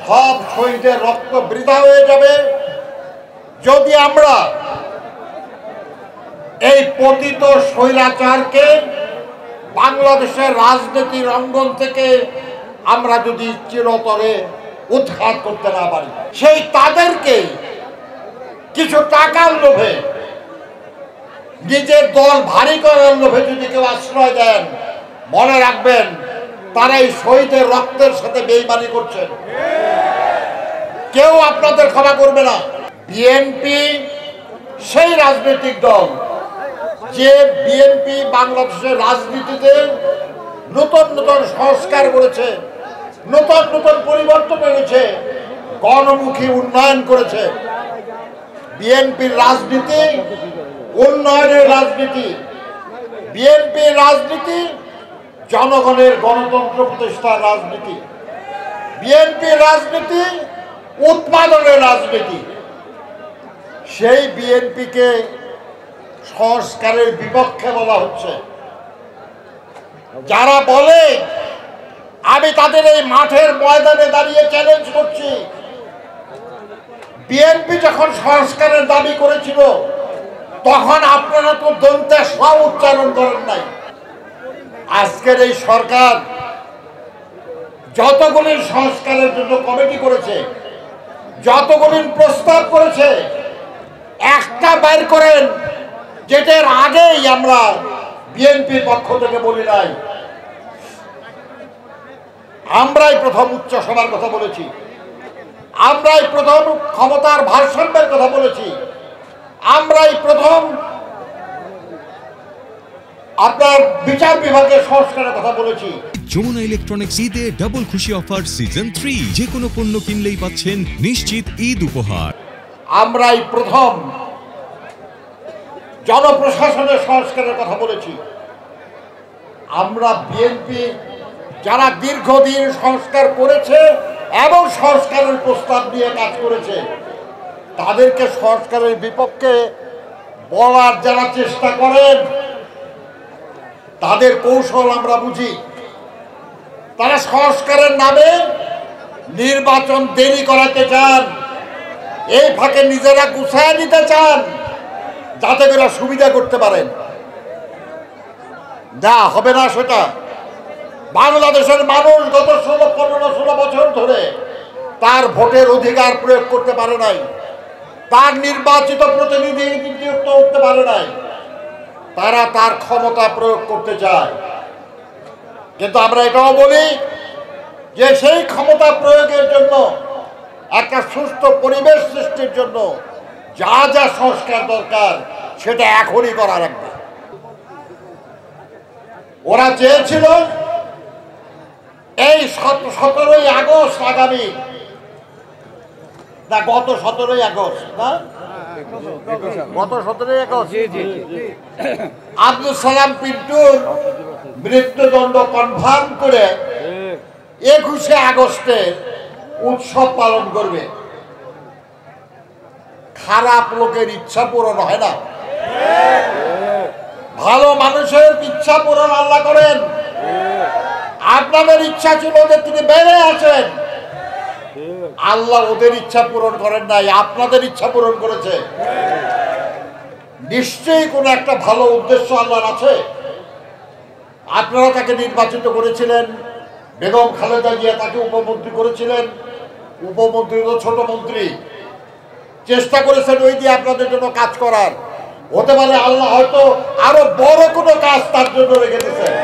সব শহীদের রক্ত বৃথা হয়ে যাবে যদি আমরা এই পতিত স্বৈরাচারকে বাংলাদেশের রাজনীতির অঙ্গন থেকে আমরা যদি চিরতরে উৎখাত করতে না পারি। সেই তাদেরকে কিছু টাকার লোভে, নিজের দল ভারী করার লোভে যদি কেউ আশ্রয় দেন, মনে রাখবেন তারা এই শহীদের রক্তের সাথে বেইমানি করছেন। কেউ আপনাদের ক্ষমা করবে না। বিএনপি সেই রাজনৈতিক দল যে বিএনপি বাংলাদেশের রাজনীতিতে নতুন নতুন সংস্কার করেছে, নতুন নতুন পরিবর্তন এনেছে, গণমুখী উন্নয়ন করেছে। বিএনপির রাজনীতি উন্নয়নের রাজনীতি, বিএনপির রাজনীতি জনগণের গণতন্ত্র প্রতিষ্ঠার রাজনীতি, বিএনপির রাজনীতি উৎপাদনের রাজনীতি। সেই বিএনপিকে সংস্কারের বিপক্ষে বলা হচ্ছে। যারা বলে আমি তাদের এই মাঠের ময়দানে দাঁড়িয়ে চ্যালেঞ্জ করছি, বিএনপি যখন সংস্কারের দাবি করেছিল তখন আপনারা তো দন্তে স উচ্চারণ করেন নাই। আজকের এই সরকার যতগুলি সংস্কারের জন্য কমিটি করেছে, যতগুলি প্রস্তাব করেছে, একটা বের করেন যেটার আগেই আমরা বিএনপির পক্ষ থেকে বলি নাই। আমরাই প্রথম উচ্চ সভার কথা বলেছি, আমরাই প্রথম ক্ষমতার ভারসাম্যের কথা বলেছি, আমরাই প্রথম আপনার বিচার বিভাগের সংস্কারের কথা বলেছি। যমুনা ইলেকট্রনিক্স ঈদে ডাবল খুশি অফার সিজন 3, যে কোনো পণ্য কিনলেই পাচ্ছেন নিশ্চিত ঈদ উপহার। আমরাই প্রথম জনপ্রশাসনের সংস্কারের কথা বলেছি। আমরা বিএনপি যারা দীর্ঘদিন সংস্কার করেছে এবং সংস্কারের প্রস্তাব নিয়ে কাজ করেছে, তাদেরকে সংস্কারের বিপক্ষে বলার যারা চেষ্টা করেন তাদের কৌশল আমরা বুঝি। তারা সংস্কারের নামে নির্বাচন দেরি করাতে চান, এই ফাঁকে নিজেরা গুছায় নিতে চান যাতে করে সুবিধা করতে পারেন। না, হবে না সেটা। বাংলাদেশের মানুষ গত 15-16 বছর ধরে তার ভোটের অধিকার প্রয়োগ করতে পারে নাই, তার নির্বাচিত প্রতিনিধি নিযুক্ত করতে পারে নাই। তারা তার ক্ষমতা প্রয়োগ করতে চায়। কিন্তু আমরা এটাও বলি যে সেই ক্ষমতা প্রয়োগের জন্য, একটা সুস্থ পরিবেশ সৃষ্টির জন্য যা যা সংস্কার দরকার সেটা এখনই করা লাগবে। ওরা চেয়েছিল এই 17ই আগস্ট, আগামী না গত 17ই আগস্ট, না গত 17ই আগস্ট আব্দুল সালাম পিন্টুর মৃত্যুদণ্ড কনফার্ম করে 21শে আগস্টে উৎসব পালন করবে। খারাপ লোকের ইচ্ছা পূরণ হয় না, ভালো মানুষের ইচ্ছা পূরণ আল্লাহ করেন। আপনাদের ইচ্ছা ছিল যে তিনি বেড়ে আসেন, আল্লাহ ওদের ইচ্ছা পূরণ করেন নাই, আপনাদের ইচ্ছা পূরণ করেছে। নিশ্চয়ই কোনো একটা ভালো উদ্দেশ্য আল্লাহর আছে। আপনারা তাকে নির্বাচিত করেছিলেন, বেগম খালেদা জিয়া তাকে উপমন্ত্রী করেছিলেন। উপমন্ত্রী তো ছোট মন্ত্রী, চেষ্টা করেছেন ওই দিয়ে আপনাদের জন্য কাজ করার। হতে পারে আল্লাহ হয়তো আরো বড় কোনো কাজ তার জন্য রেখে দিয়েছেন।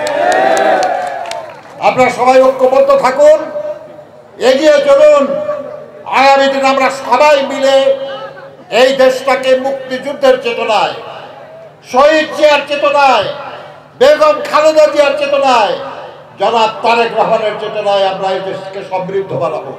আপনারা সবাই ঐক্যবদ্ধ থাকুন, এগিয়ে চলুন। আগামী দিন আমরা সবাই মিলে এই দেশটাকে মুক্তিযুদ্ধের চেতনায়, শহীদ জিয়ার চেতনায়, বেগম খালেদা জিয়ার চেতনায়, জনাব তারেক রহমানের চেতনায় আমরা এই দেশকে সমৃদ্ধ বানাবো।